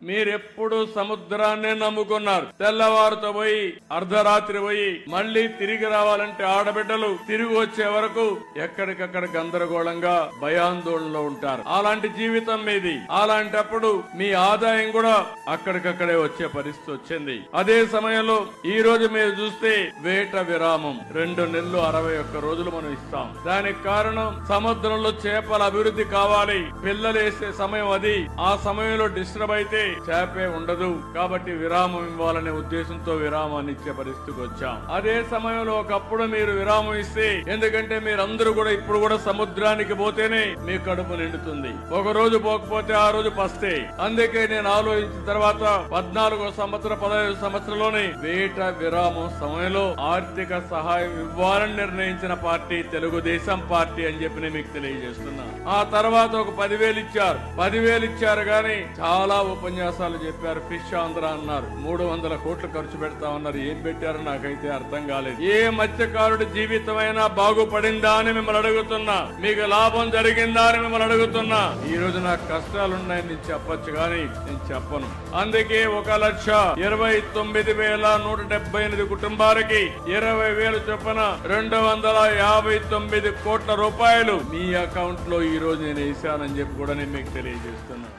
మీరెప్పుడు సముద్రాన్నే నమ్ముకున్నారు. తెల్లవారుతో పోయి అర్ధరాత్రి పోయి మళ్లీ తిరిగి రావాలంటే ఆడబిడ్డలు తిరిగి వచ్చే వరకు ఎక్కడికక్కడ గందరగోళంగా భయాందోళనలో ఉంటారు. అలాంటి జీవితం మీది. అలాంటప్పుడు మీ ఆదాయం కూడా అక్కడికక్కడే వచ్చే పరిస్థితి వచ్చింది. అదే సమయంలో ఈ రోజు మీరు చూస్తే వేట విరామం 2 నెలలు 61 రోజులు మనం ఇస్తాం. దానికి కారణం సముద్రంలో చేపల అభివృద్ధి కావాలి. పిల్లలు వేసే సమయం అది. ఆ సమయంలో డిస్టర్బ్ అయితే చేపే ఉండదు. కాబట్టి విరామం ఇవ్వాలనే ఉద్దేశంతో విరామాన్ని ఇచ్చే పరిస్థితికి వచ్చాం. అదే సమయంలో ఒకప్పుడు మీరు విరామం ఇస్తే, ఎందుకంటే మీరందరూ కూడా ఇప్పుడు కూడా సముద్రానికి పోతేనే మీ కడుపు నిండుతుంది. ఒక రోజు పోకపోతే ఆ రోజు పస్తే. అందుకే నేను ఆలోచించిన తర్వాత 14వ సంవత్సరం 15వ సంవత్సరంలోనే వేట విరామం సమయంలో ఆర్థిక సహాయం ఇవ్వాలని నిర్ణయించిన పార్టీ తెలుగుదేశం పార్టీ అని చెప్పి నేను మీకు తెలియజేస్తున్నా. ఆ తర్వాత ఒక 10,000 ఇచ్చారు. 10,000 ఇచ్చారు గాని చాలా ఉపన్యాసాలు చెప్పారు. ఫిష్ ఆంధ్ర అన్నారు. 300 కోట్లు ఖర్చు పెడతా ఉన్నారు. ఏం పెట్టారో నాకైతే అర్థం కాలేదు. ఏ మత్స్యకారుడి జీవితమైనా బాగుపడిందా అని మిమ్మల్ని అడుగుతున్నా. మీకు లాభం జరిగిందా అని మిమ్మల్ని అడుగుతున్నా. ఈ రోజు నాకు కష్టాలున్నాయని నేను చెప్పొచ్చు గాని నేను చెప్పను. అందుకే 1,29,178 కుటుంబాలకి 20,000 చొప్పున 259 కోట్ల రూపాయలు మీ అకౌంట్ లో ఈ రోజు నేను వేసానని చెప్పి కూడా నేను మీకు తెలియజేస్తున్నాను.